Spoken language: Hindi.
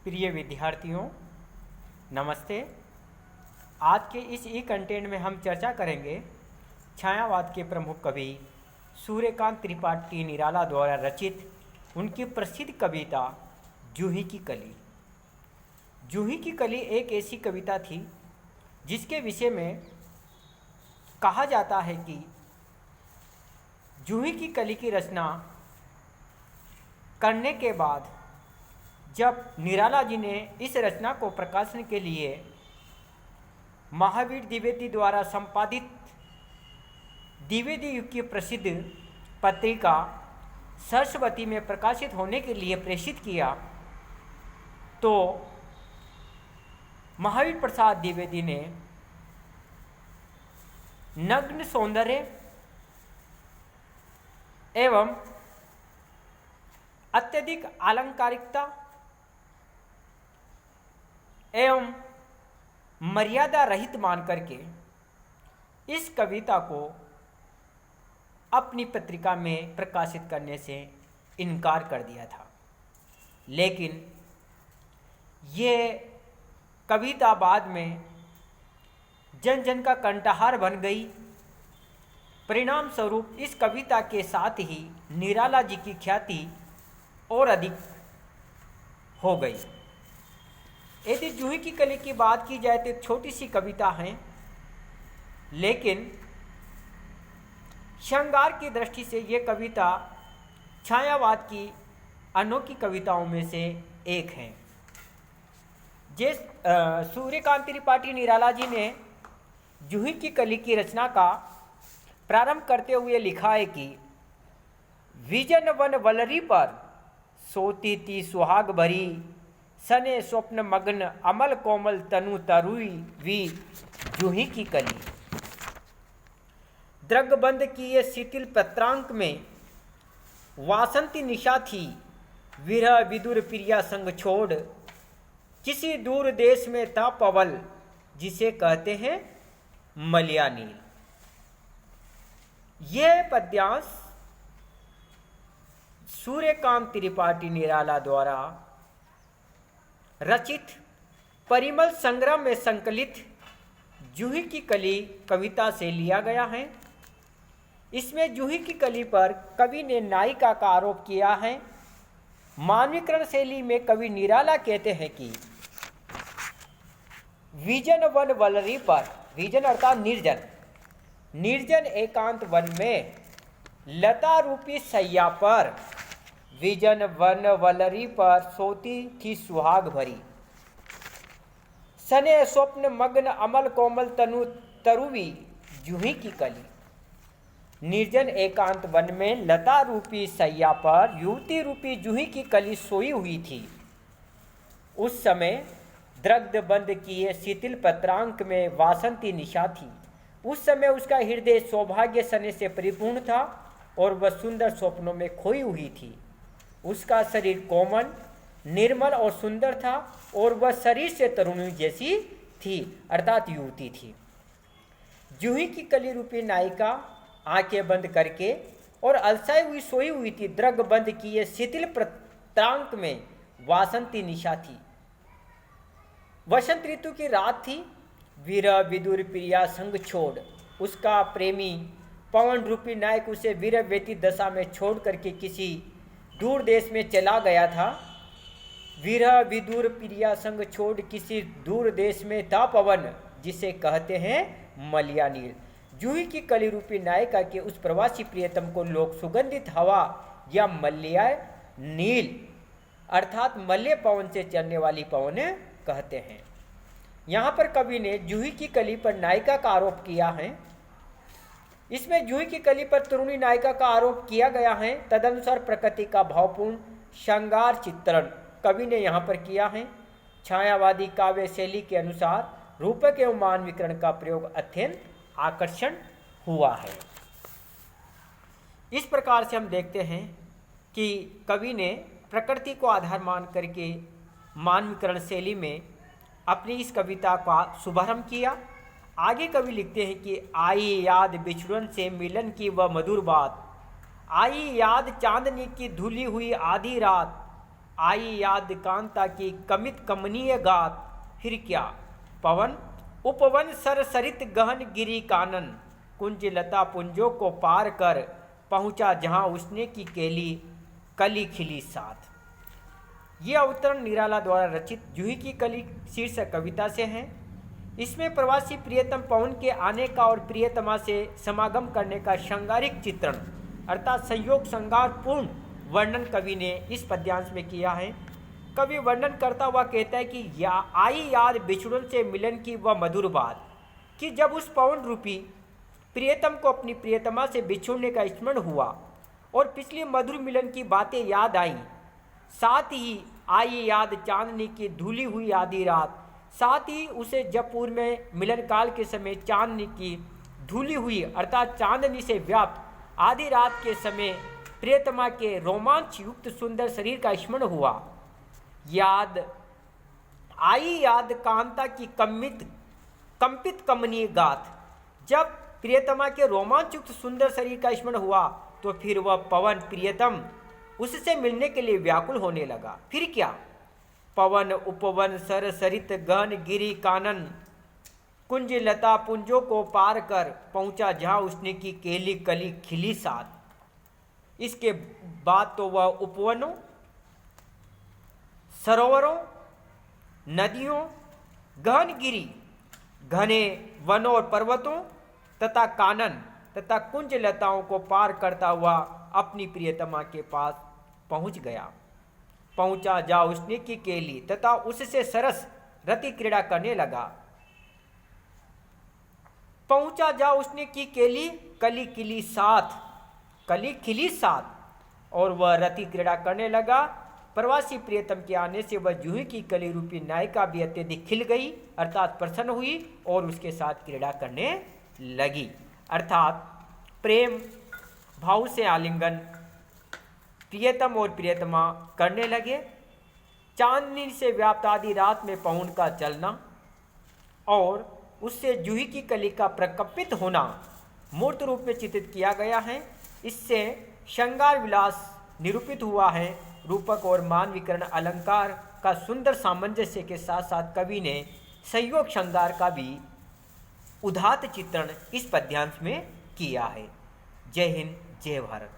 प्रिय विद्यार्थियों, नमस्ते। आज के इस ई कंटेंट में हम चर्चा करेंगे छायावाद के प्रमुख कवि सूर्यकांत त्रिपाठी निराला द्वारा रचित उनकी प्रसिद्ध कविता जूही की कली। जूही की कली एक ऐसी कविता थी जिसके विषय में कहा जाता है कि जूही की कली की रचना करने के बाद जब निराला जी ने इस रचना को प्रकाशन के लिए महावीर द्विवेदी द्वारा संपादित द्विवेदी युग की प्रसिद्ध पत्रिका सरस्वती में प्रकाशित होने के लिए प्रेषित किया, तो महावीर प्रसाद द्विवेदी ने नग्न सौंदर्य एवं अत्यधिक आलंकारिकता एवं मर्यादा रहित मान करके इस कविता को अपनी पत्रिका में प्रकाशित करने से इनकार कर दिया था। लेकिन ये कविता बाद में जन जन का कंठहार बन गई। परिणाम स्वरूप इस कविता के साथ ही निराला जी की ख्याति और अधिक हो गई। यदि जूही की कली की बात की जाए तो एक छोटी सी कविता है, लेकिन श्रृंगार की दृष्टि से ये कविता छायावाद की अनोखी कविताओं में से एक है। जिस सूर्यकांत त्रिपाठी निराला जी ने जूही की कली की रचना का प्रारंभ करते हुए लिखा है कि विजन वन वलरी पर सोती थी सुहाग भरी, सने स्वप्न मग्न अमल कोमल तनु तरुई वी जूही की कली। द्रगबंद किए शिथिल पत्रांक में वासंती निशा थी, विरह विदुर प्रिया संग छोड़, किसी दूर देश में था पवल जिसे कहते हैं मलयानील। यह पद्यांश सूर्यकांत त्रिपाठी निराला द्वारा रचित परिमल संग्रह में संकलित जूही की कली कविता से लिया गया है। इसमें जूही की कली पर कवि ने नायिका का आरोप किया है। मानवीकरण शैली में कवि निराला कहते हैं कि विजन वन वलरी पर, विजन अर्थात निर्जन, निर्जन एकांत वन में लता रूपी सैया पर, विजन वन वलरी पर सोती थी सुहाग भरी, सने स्वप्न मग्न अमल कोमल तनु तरुवी जूही की कली। निर्जन एकांत वन में लता रूपी सैया पर युवती रूपी जूही की कली सोई हुई थी। उस समय द्रग्ध बंद किए शिथिल पत्रांक में वासंती निशा थी। उस समय उसका हृदय सौभाग्य सने से परिपूर्ण था और वह सुंदर स्वप्नों में खोई हुई थी। उसका शरीर कोमल, निर्मल और सुंदर था और वह शरीर से तरुणी जैसी थी, अर्थात युवती थी। जूही की कली रूपी नायिका आंखें बंद करके और अलसाई हुई सोई हुई थी। द्रग बंद किए शिथिल पत्रांक में वासंती निशा थी। वसंत ऋतु की रात थी। विरह विदुर प्रिया संग छोड़, उसका प्रेमी पवन रूपी नायक उसे विरह व्यतीत दशा में छोड़ करके किसी दूर देश में चला गया था। विरह विदुर प्रिया संग छोड़, किसी दूर देश में था पवन जिसे कहते हैं मलयानील। जूही की कली रूपी नायिका के उस प्रवासी प्रियतम को लोग सुगंधित हवा या मल्या नील अर्थात मल्य पवन से चलने वाली पवन कहते हैं। यहाँ पर कवि ने जूही की कली पर नायिका का आरोप किया है। इसमें जूही की कली पर तरुणी नायिका का आरोप किया गया है। तदनुसार प्रकृति का भावपूर्ण श्रृंगार चित्रण कवि ने यहाँ पर किया है। छायावादी काव्य शैली के अनुसार रूपक एवं मानवीकरण का प्रयोग अत्यंत आकर्षण हुआ है। इस प्रकार से हम देखते हैं कि कवि ने प्रकृति को आधार मान करके मानवीकरण शैली में अपनी इस कविता का शुभारंभ किया। आगे कवि लिखते हैं कि आई याद बिछुड़न से मिलन की वह मधुर बात, आई याद चांदनी की धुली हुई आधी रात, आई याद कांता की कमित कमनीय गात, फिर क्या पवन उपवन सर सरित गहन गिरी कानन, कुंज लता पुंजों को पार कर पहुंचा जहां उसने की केली कली खिली साथ। ये अवतरण निराला द्वारा रचित जूही की कली शीर्षक कविता से है। इसमें प्रवासी प्रियतम पवन के आने का और प्रियतमा से समागम करने का श्रृंगारिक चित्रण अर्थात संयोग श्रृंगारपूर्ण वर्णन कवि ने इस पद्यांश में किया है। कवि वर्णन करता हुआ कहता है कि आई याद बिछुड़न से मिलन की वह मधुर बात, कि जब उस पवन रूपी प्रियतम को अपनी प्रियतमा से बिछुड़ने का स्मरण हुआ और पिछले मधुर मिलन की बातें याद आई। साथ ही आई याद चांदनी की धुली हुई आधी रात, साथ ही उसे जयपुर में मिलन काल के समय चांदनी की धुली हुई अर्थात चांदनी से व्याप्त आधी रात के समय प्रियतमा के रोमांच युक्त सुंदर शरीर का स्मरण हुआ। याद आई याद कांता की कंपित कमनीय गाथ, जब प्रियतमा के रोमांच युक्त सुंदर शरीर का स्मरण हुआ तो फिर वह पवन प्रियतम उससे मिलने के लिए व्याकुल होने लगा। फिर क्या पवन उपवन सर सरित गहन गिरी कानन, कुंज लता पुंजों को पार कर पहुंचा जहां उसने की केली कली खिली साथ। इसके बाद तो वह उपवनों, सरोवरों, नदियों, गहन गिरी, घने वनों और पर्वतों तथा कानन तथा कुंज लताओं को पार करता हुआ अपनी प्रियतमा के पास पहुंच गया। पहुंचा जा उसने की केली तथा उससे सरस रति क्रीड़ा करने लगा। पहुंचा जा उसने की केली कली खिली साथ और वह रति क्रीड़ा करने लगा। प्रवासी प्रियतम के आने से वह जूही की कली रूपी नायिका भी अत्यधिक खिल गई अर्थात प्रसन्न हुई और उसके साथ क्रीड़ा करने लगी। अर्थात प्रेम भाव से आलिंगन प्रियतम और प्रियतमा करने लगे। चांदनी से व्याप्त आधी रात में पवन का चलना और उससे जूही की कली का प्रकंपित होना मूर्त रूप में चित्रित किया गया है। इससे श्रृंगार विलास निरूपित हुआ है। रूपक और मानवीकरण अलंकार का सुंदर सामंजस्य के साथ साथ कवि ने संयोग श्रृंगार का भी उदात्त चित्रण इस पद्यांश में किया है। जय हिंद, जय भारत।